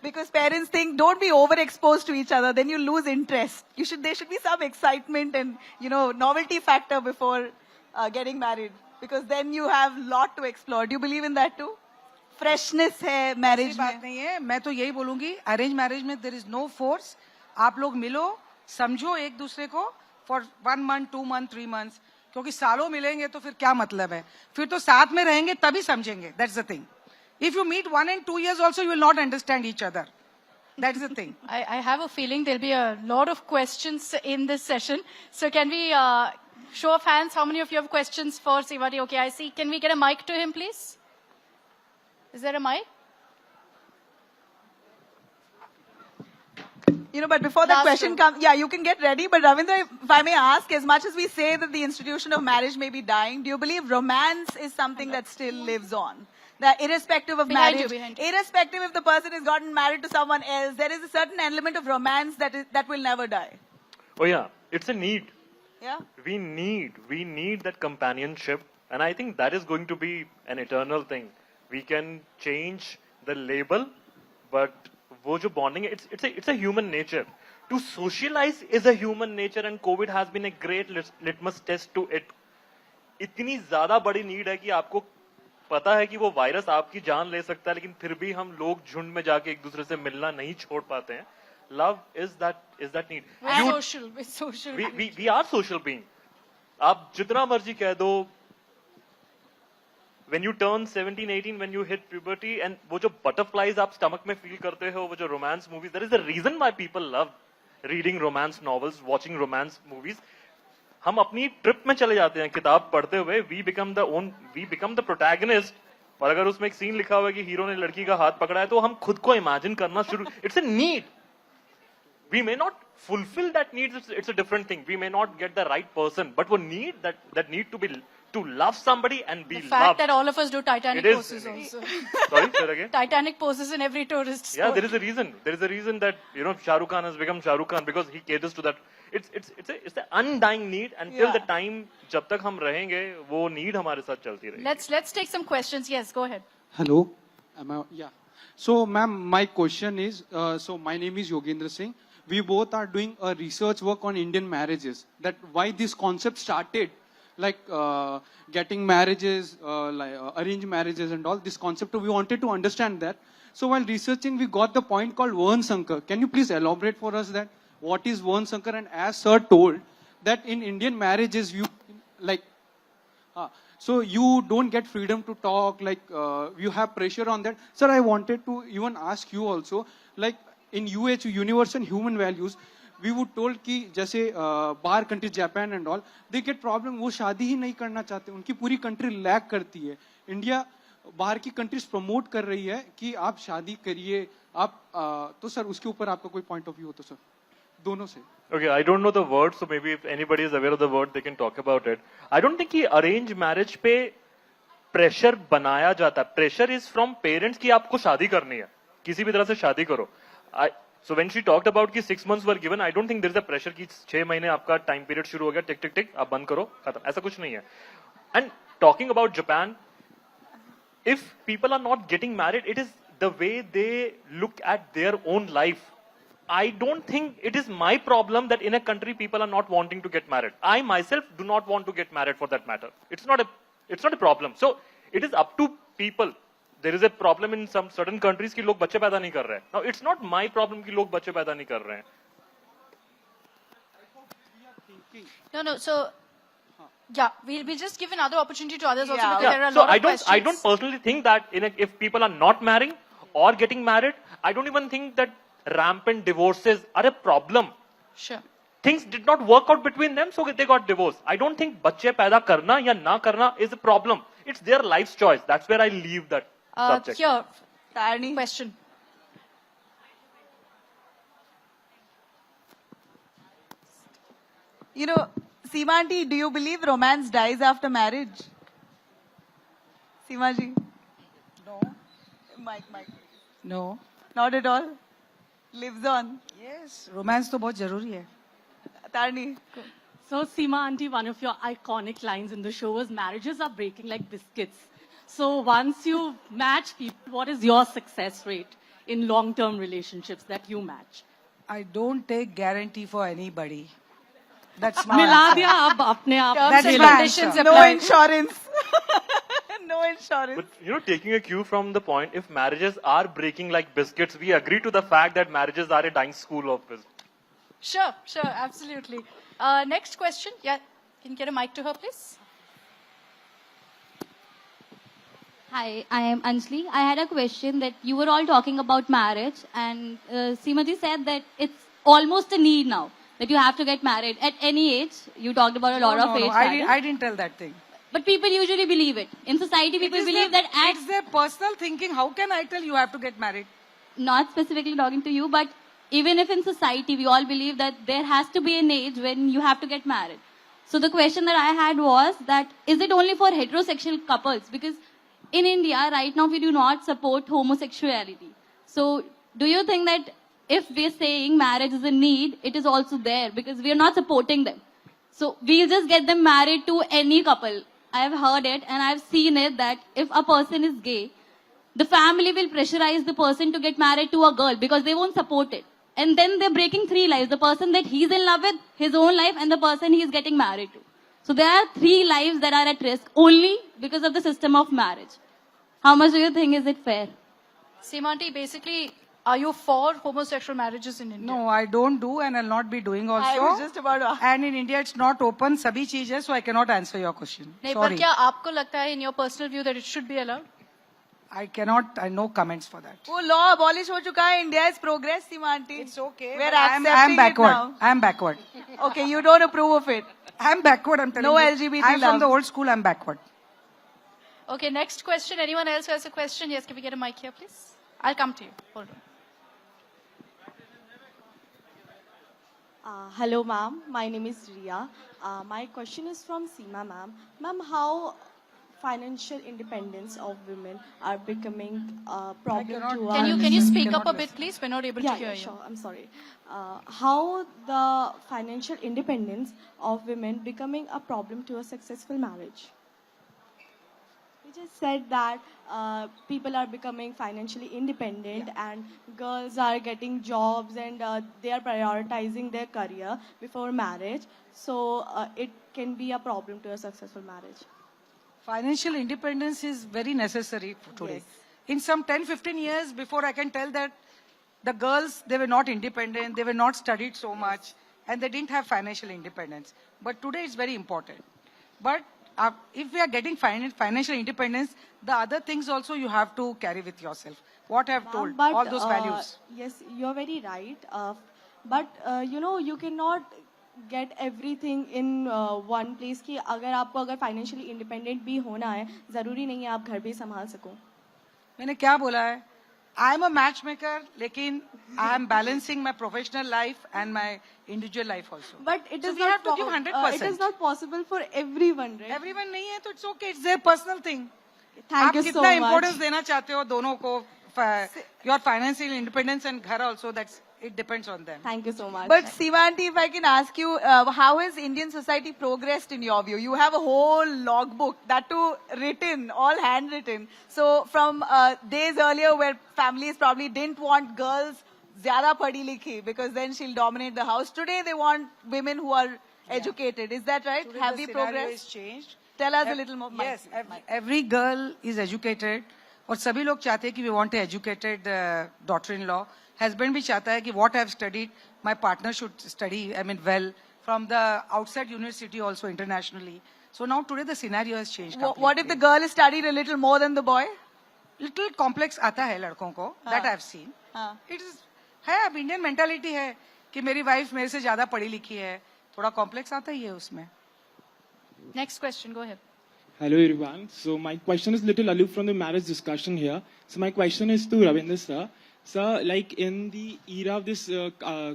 because parents think don't be overexposed to each other then you lose interest there should be some excitement and novelty factor before getting married because then you have lot to explore do you believe in that too freshness है marriage में बात नहीं है मैं तो यही बोलूंगी arrange marriage में there is no force आप लोग मिलो समझो एक दूसरे को for 1 month 2 months 3 months क्योंकि सालों मिलेंगे तो फिर क्या मतलब है फिर तो साथ में रहेंगे तभी समझेंगे that's the thing if you meet 1 and 2 years also you will not understand each other that's the thing I have a feeling there'll be a lot of questions in this session so can we show of hands how many of you have questions for Siwari okay I see can we get a mic to him please is there a mic but before that question comes, you can get ready. But Ravinder, if I may ask, as much as we say that the institution of marriage may be dying, do you believe romance is something that still lives on? That irrespective of marriage, irrespective if the person has gotten married to someone else, there is a certain element of romance that will never die. Oh yeah, it's a need. Yeah. We need that companionship, and I think that is going to be an eternal thing. We can change the label, but वो जो bonding है, it's a human nature. To socialize is a human nature, and COVID has been a great litmus test to it. इतनी ज्यादा बड़ी need है कि आपको पता है कि वो वायरस आपकी जान ले सकता है, लेकिन फिर भी हम लोग झुंड में जाके एक दूसरे से मिलना नहीं छोड़ पाते हैं. Love is that need. We're social. We are social being. आप जितना मर्जी कह दो. When you turn 17, 18, when you hit puberty, and वो जो butterflies आप stomach में feel करते हो, वो जो romance movies, there is a reason why people love reading romance novels, watching romance movies. हम अपनी ट्रिप में चले जाते हैं किताब पढ़ते हुए. We become the protagonist. और अगर उसमें एक सीन लिखा हुआ है कि हीरो ने लड़की का हाथ पकड़ा है, तो हम खुद को इमेजिन करना शुरू. It's a need. We may not fulfill that need. It's a different thing. We may not get the right person, but वो need that need to be to love somebody and be The fact loved. that all of us do Titanic It is- poses also. Sorry, say it again. Titanic poses in every tourist spot. Yeah, there is a reason. There is a reason that Shah Rukh Khan has become Shah Rukh Khan because he caters to that. It's an undying need, and till Yeah. the time जब तक हम रहेंगे वो need हमारे साथ चलती रहेगी. Let's take some questions. Yes, go ahead. Hello. Yeah. So, ma'am, my question is, so my name is Yogendra Singh. We both are doing a research work on Indian marriages. That why this concept started, like getting marriages, arranged marriages and all. This concept, we wanted to understand that. So while researching, we got the point called Varn Sankar. Can you please elaborate for us that? What is Varn Sankar? And as sir told, that in Indian marriages, you like, so you don't get freedom to talk, like you have pressure on that. Sir, I wanted to even ask you also, like in UH, Universal Human Values, we would told कि जैसे बाहर country Japan and all they get problem, वो शादी ही नहीं करना चाहते, उनकी पूरी कंट्री लैग करती है. इंडिया बाहर की कंट्रीज प्रमोट कर रही है कि आप शादी करिए आप, तो सर उसके ऊपर आपका कोई पॉइंट ऑफ व्यू हो तो सर दोनों से. Okay, I don't know the word, so maybe if anybody is aware of the word, they can talk about it. I don't think कि arranged marriage पे pressure बनाया जाता. Pressure is from parents कि आपको शादी करनी है, किसी भी तरह से शादी करो. So when she talked about कि 6 months were given, I don't think there is a pressure कि 6 महीने आपका time period शुरू हो गया, टिक टिक टिक आप बंद करो, खत्म. ऐसा कुछ नहीं है. And talking about Japan, if people are not getting married, it is the way they look at their own life. I don't think it is my problem that in a country people are not wanting to get married. I myself do not want to get married for that matter. It's not a problem. So it is up to people. There is a problem in some certain countries कि लोग बच्चे पैदा नहीं कर रहे हैं. Now it's not my problem कि लोग बच्चे पैदा नहीं कर रहे हैं. No. So, yeah, we'll just give another opportunity to others also Yeah. because there are a So lot of questions. I don't personally think that if people are not marrying or getting married, I don't even think that rampant divorces are a problem. Sure. Things did not work out between them, so they got divorced. I don't think बच्चे पैदा करना या ना करना is a problem. It's their life's choice. That's where I leave that subject. Here, Tarni. question. Seema aunty, do you believe romance dies after marriage? Seema ji? No. Mike. No. Not at all. Lives on. Yes, romance तो बहुत जरूरी है. Tarni. So, Seema aunty, one of your iconic lines in the show was marriages are breaking like biscuits. So, once you match people, what is your success rate in long-term relationships that you match? I don't take guarantee for anybody. That's my मिला answer. दिया अब अपने आप Terms That's and my conditions answer. No apply. insurance. No insurance. But taking a cue from the point, if marriages are breaking like biscuits, we agree to the fact that marriages are a dying school of business. Sure, absolutely. Next question. Yeah, can you get a mic to her, please? Hi, I am Anjali. I had a question that you were all talking about marriage, and Seema ji said that it's almost a need now that you have to get married at any age. You talked about a lot of age. I didn't tell that thing. But people usually believe it. In society, people believe that It's their personal thinking. How can I tell you have to get married? not specifically talking to you, but even if in society we all believe that there has to be an age when you have to get married. So the question that I had was that is it only for heterosexual couples? Because in India right now we do not support homosexuality. So do you think that if we're saying marriage is a need, it is also there because we are not supporting them? So we'll just get them married to any couple. I have heard it and I've seen it that if a person is gay, the family will pressurize the person to get married to a girl because they won't support it. And then they're breaking 3 lives. The person that he's in love with, his own life, and the person he's getting married to. So there are 3 lives that are at risk only because of the system of marriage. How much do you think is it fair? Seemanti, basically, are you for homosexual marriages in India? No, I don't do and I'll not be doing also. I was just about to ask. And in India, it's not open. सभी चीज है, so I cannot answer your question. नहीं, पर Sorry. क्या आपको लगता है in your personal view that it should be allowed? I cannot, I no comments for that. वो law abolish हो चुका है. India is progress, Seema aunty. It's okay. We're but I'm accepting backward. it now. I'm backward. Okay, you don't approve of it. I'm backward, I'm telling No you. LGBT I'm love. from the old school, I'm backward. Okay, next question. Anyone else who has a question? Yes, can we get a mic here, please? I'll come to you. Hold on. Hello, ma'am. My name is Ria. My question is from Sima, ma'am. Ma'am, how financial independence of women are becoming a problem to us? Can you speak up a bit, please? We're not able to hear you. Sure. I'm sorry. How the financial independence of women becoming a problem to a successful marriage? You just said that people are becoming financially independent and girls are getting jobs and they are prioritizing their career before marriage. So it can be a problem to a successful marriage. Financial independence is very necessary for today. Yes. In some 10-15 years before, I can tell that the girls, they were not independent, they were not studied so much, and they didn't have financial independence. But today it's very important. But if we are getting financial independence, the other things also you have to carry with yourself. What I have told, But, all those values. Yes, you're very right. But you cannot get everything in one place. कि अगर आपको अगर financially independent भी होना है, जरूरी नहीं है आप घर भी संभाल सको. मैंने क्या बोला है? I am a matchmaker, लेकिन I am balancing my professional life and my individual life also. But it So is we not have to give 100%. it is not possible for everyone, right? Everyone नहीं है तो it's okay, it's their personal thing. Thank आप you so कितना much. importance देना चाहते हो दोनों को, your financial independence and घर also, it depends on them. Thank you so much. But Sima aunty, if I can ask you, how has Indian society progressed in your view? You have a whole logbook, that too written, all handwritten. So from days earlier where families probably didn't want girls zyada padhi likhi because then she'll dominate the house. Today they want women who are educated. Is that right? Today Have the we scenario progressed? is changed. Tell us a little more. Yes, every girl is educated. और सभी लोग चाहते हैं कि we want an educated daughter-in-law. Husband भी चाहता है कि what I have studied, my partner should study, well, from the outside university also internationally. So now today the scenario has changed completely. What if the girl is studied a little more than the boy? Little complex आता है लड़कों को, that I have seen. It is है अब Indian mentality है कि मेरी wife मेरे से ज़्यादा पढ़ी लिखी है, थोड़ा complex आता ही है उसमें. Next question, go ahead. Hello everyone. So my question is little aloof from the marriage discussion here. So my question is to Ravinder sir. Sir, like in the era of this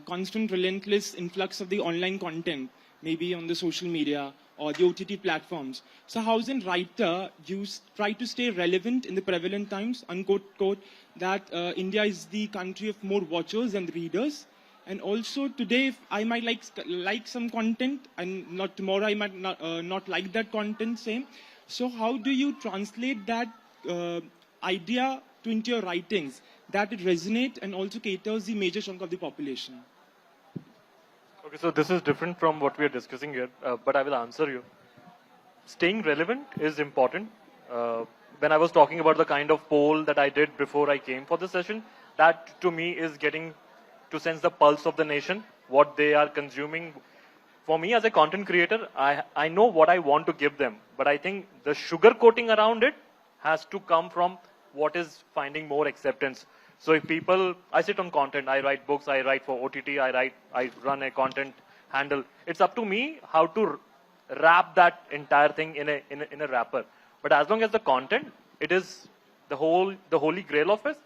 constant relentless influx of the online content, maybe on the social media or the OTT platforms, so how as a writer you try to stay relevant in the prevalent times, unquote, quote, that India is the country of more watchers and readers? And also today, if I might like some content, and not tomorrow I might not like that content same. So how do you translate that idea into your writings, that it resonates and also caters the major chunk of the population? Okay, so this is different from what we are discussing here, but I will answer you. Staying relevant is important. When I was talking about the kind of poll that I did before I came for the session, that to me is getting to sense the pulse of the nation, what they are consuming. For me as a content creator, I know what I want to give them, but I think the sugar coating around it has to come from what is finding more acceptance. So if people, I sit on content, I write books, I write for OTT, I run a content handle. It's up to me how to wrap that entire thing in a wrapper. But as long as the content, it is the holy grail of it.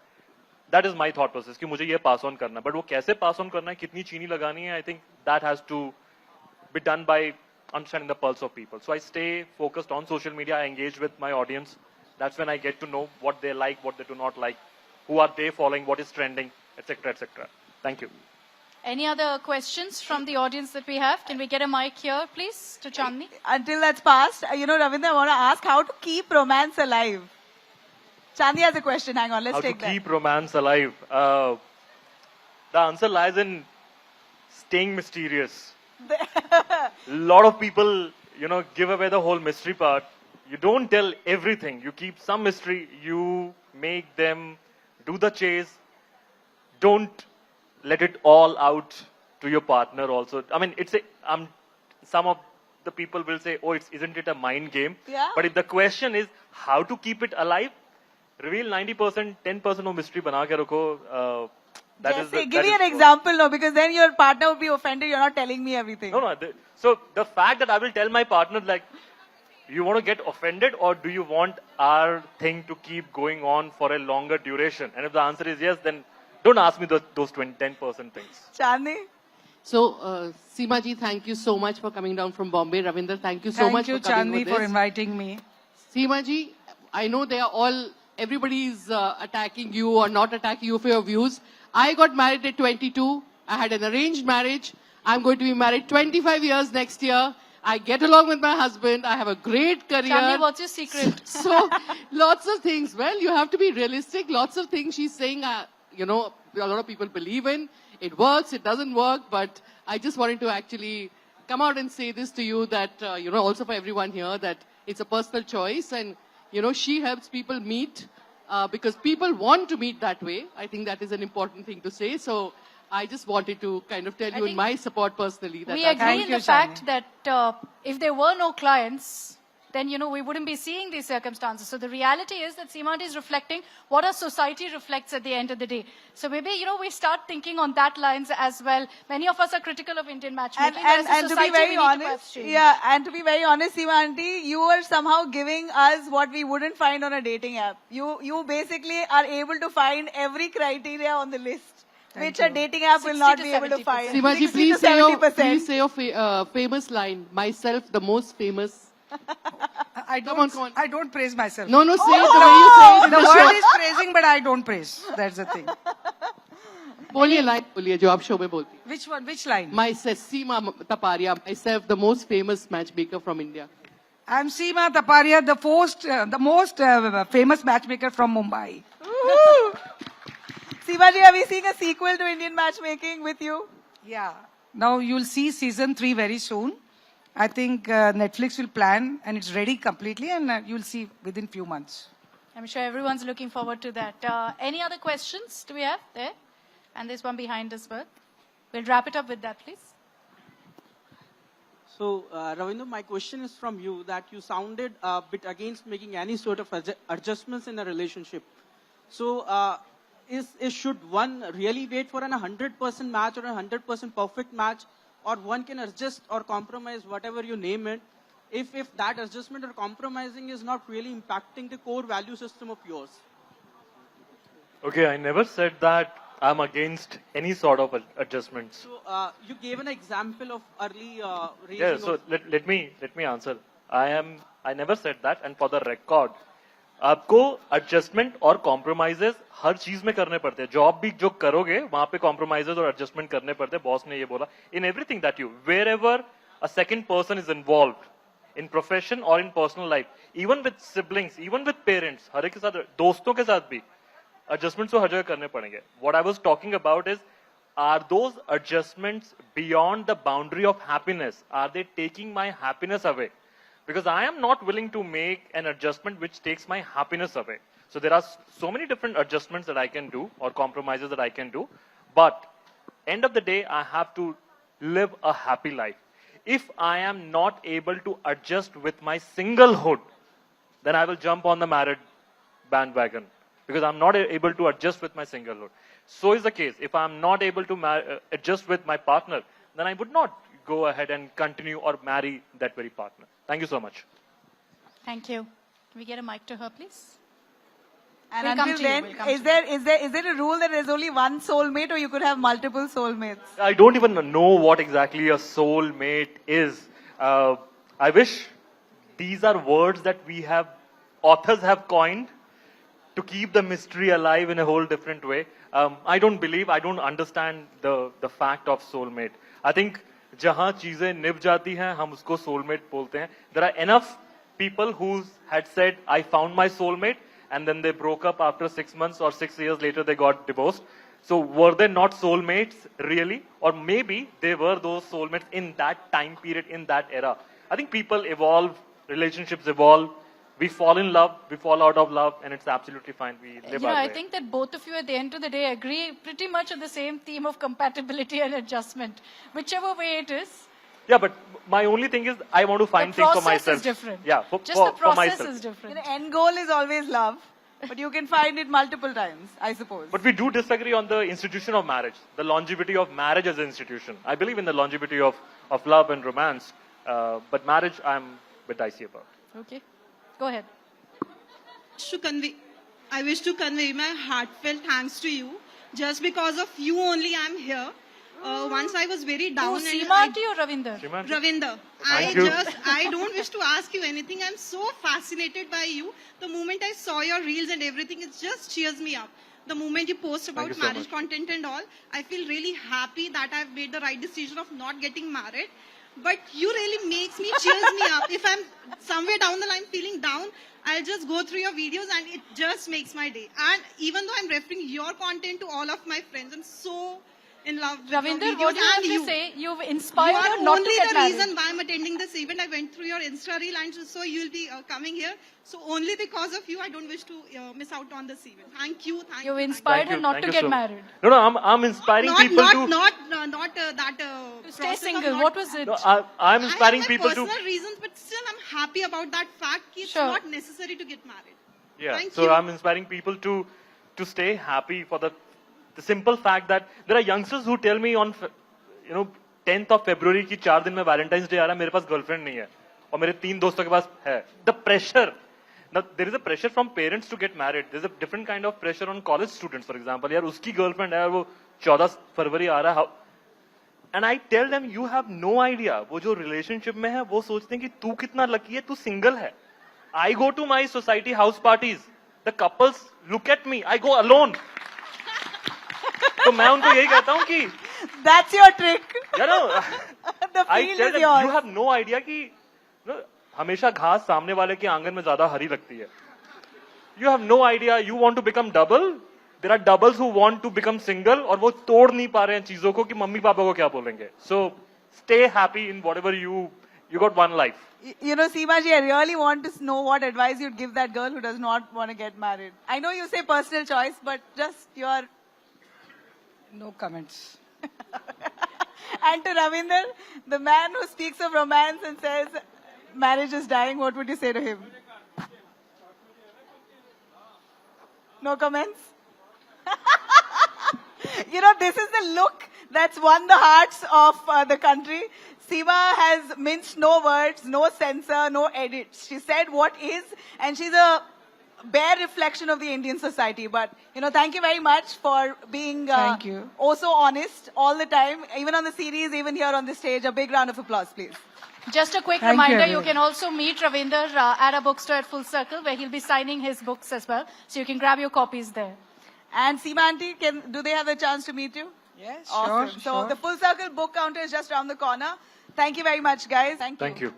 That is my thought process कि मुझे ये pass on करना. But वो कैसे pass on करना है, कितनी चीनी लगानी है, I think that has to be done by understanding the pulse of people. So I stay focused on social media. I engage with my audience. That's when I get to know what they like, what they do not like, who are they following, what is trending, etc., etc. Thank you. Any other questions from the audience that we have? Can we get a mic here, please, to Chandni? Until that's passed, Ravinder, I want to ask how to keep romance alive. Chandni has a question. Hang on, let's How take to that. keep romance alive? The answer lies in staying mysterious. A lot of people, give away the whole mystery part. You don't tell everything. You keep some mystery. You make them do the chase. Don't let it all out to your partner also. I mean, some of the people will say, oh, isn't it a mind game? Yeah. But if the question is how to keep it alive, reveal 90%, 10% of mystery bana ke rakho. Give me an example now, because then your partner will be offended. You're not telling me everything. No. So the fact that I will tell my partner, like, you want to get offended or do you want our thing to keep going on for a longer duration? And if the answer is yes, then don't ask me those 10% things. Chandni? So, Seema ji, thank you so much for coming down from Bombay. Ravinder, thank you so much for coming with Chandni, for this. inviting me. Seema ji, I know they are all, everybody is attacking you or not attacking you for your views. I got married at 22. I had an arranged marriage. I'm going to be married 25 years next year. I get along with my husband. I have a great career. Chandni, what's your secret? So, lots of things. Well, you have to be realistic. Lots of things she's saying, you know, a lot of people believe in. It works, it doesn't work, but I just wanted to actually come out and say this to you that, you know, also for everyone here, that it's a personal choice and, you know, she helps people meet because people want to meet that way. I think that is an important thing to say. So I just wanted to kind of tell you in my support personally that We agree in the fact that if there were no clients, then, you know, we wouldn't be seeing these circumstances. So the reality is that Seema is reflecting what our society reflects at the end of the day. So maybe, you know, we start thinking on that lines as well. Many of us are critical of Indian matchmaking. And to be very honest, and to be very honest, Sima aunty, you are somehow giving us what we wouldn't find on a dating app. You basically are able to find every criteria on the list, which a dating app will not be able to find. Seema ji, please say your famous line, myself the most famous. I don't praise myself. No, say it the way you say it in The the word show. is praising, but I don't praise. That's the thing. बोलिए line बोलिए जो आप show में बोलती हैं. Which one? Which line? Myself, Sima Taparia, myself, the most famous matchmaker from India. I'm Sima Taparia, the most famous matchmaker from Mumbai. Sima ji, are we seeing a sequel to Indian matchmaking with you? Yeah. Now you'll see season 3 very soon. I think Netflix will plan and it's ready completely and you'll see within few months. I'm sure everyone's looking forward to that. Any other questions do we have there? And there's one behind as well. We'll wrap it up with that, please. So, Ravinder, my question is from you that you sounded a bit against making any sort of adjustments in a relationship. So, should one really wait for an 100% match or a 100% perfect match, or one can adjust or compromise, whatever you name it, if that adjustment or compromising is not really impacting the core value system of yours? Okay, I never said that I'm against any sort of adjustments. So you gave an example of early raising. Yeah, so let me answer. I never said that, and for the record, आपको adjustment और compromises हर चीज में करने पड़ते हैं. Job भी जो करोगे वहां पे compromises और adjustment करने पड़ते हैं. बॉस ने ये बोला. In everything that you, wherever a second person is involved, in profession or in personal life, even with siblings, even with parents, हर एक के साथ, दोस्तों के साथ भी adjustments तो हर जगह करने पड़ेंगे. What I was talking about is, are those adjustments beyond the boundary of happiness? Are they taking my happiness away? Because I am not willing to make an adjustment which takes my happiness away. So there are so many different adjustments that I can do or compromises that I can do. But end of the day, I have to live a happy life. If I am not able to adjust with my singlehood, then I will jump on the married bandwagon. Because I'm not able to adjust with my singlehood. So is the case. If I'm not able to adjust with my partner, then I would not go ahead and continue or marry that very partner. Thank you so much. Thank you. Can we get a mic to her, please? And We'll come until to you, then, we'll come is to there a rule that there's only one soulmate, or you could have multiple soulmates? I don't even know what exactly a soulmate is. I wish these are words that authors have coined to keep the mystery alive in a whole different way. I don't understand the fact of soulmate. I think जहां चीजें निभ जाती हैं हम उसको soulmate बोलते हैं. There are enough people who had said I found my soulmate and then they broke up after 6 months or 6 years later they got divorced. So were they not soulmates really? Or maybe they were those soulmates in that time period, in that era. I think people evolve, relationships evolve. We fall in love, we fall out of love, and it's absolutely fine. We live our way. I think that both of you at the end of the day agree pretty much on the same theme of compatibility and adjustment, whichever way it is. Yeah, but my only thing is I want to find things for myself. The process is different. Yeah, the process for myself. is different. The end goal is always love, but you can find it multiple times, I suppose. But we do disagree on the institution of marriage, the longevity of marriage as an institution. I believe in the longevity of love and romance, but marriage I'm a bit dicey about. Okay, go ahead. I wish to convey my heartfelt thanks to you. Just because of you only I'm here. Once I was very down. Oh, and Sima I- aunty or Ravinder? Ravinder, Thank you. I don't wish to ask you anything. I'm so fascinated by you. The moment I saw your reels and everything, it just cheers me up. The moment you post about you so marriage much. content and all, I feel really happy that I've made the right decision of not getting married. But you really makes me, cheers me up. If I'm somewhere down the line feeling down, I'll just go through your videos and it just makes my day. And even though I'm referring your content to all of my friends, I'm so in love with Ravinder, your videos what do you and want to you. say? You've You inspired are her not to only get the married. reason why I'm attending this event. I went through your Insta reel and so you'll be coming here. So only because of you, I don't wish to miss out on this event. Thank you. Thank You've you. inspired her not Thank to you get so much. married. No, I'm inspiring people to. To stay single. What was it? No, I'm inspiring I have people my to. personal reasons, but still I'm happy about that fact. It's Sure. not necessary to get married. Yeah, Thank so you. I'm inspiring people to stay happy for the simple fact that there are youngsters who tell me on 10th of February कि 4 दिन में Valentine's Day आ रहा है, मेरे पास girlfriend नहीं है और मेरे 3 दोस्तों के पास है. The pressure. Now there is a pressure from parents to get married. There's a different kind of pressure on college students, for example. यार उसकी girlfriend है और वो 14 फरवरी आ रहा है. And I tell them you have no idea. वो जो relationship में है वो सोचते हैं कि तू कितना lucky है, तू single है. I go to my society house parties. The couples look at me. I go alone. तो मैं उनको यही कहता हूँ कि That's your trick. you know, The I field tell is them yours. you have no idea कि हमेशा घास सामने वाले के आंगन में ज्यादा हरी लगती है. You have no idea. You want to become double. There are doubles who want to become single और वो तोड़ नहीं पा रहे हैं चीजों को कि मम्मी पापा को क्या बोलेंगे. So stay happy in whatever you got one life. You know, Seema ji, I really want to know what advice you'd give that girl who does not want to get married. I know you say personal choice, but just your... No comments. And to Ravinder, the man who speaks of romance and says marriage is dying, what would you say to him? No comments? You know, this is the look that's won the hearts of the country. Sima has minced no words, no censor, no edits. She said what is, and she's a bare reflection of the Indian society. But, you know, thank you very much for being Thank you. oh so honest all the time, even on the series, even here on the stage. A big round of applause, please. Just a quick Thank you, reminder, you everyone. can also meet Ravinder at a bookstore at Full Circle where he'll be signing his books as well. So you can grab your copies there. And Seema auntie, do they have the chance to meet you? Yes, Awesome. sure, So sure. the Full Circle book counter is just around the corner. Thank you very much, guys. Thank you.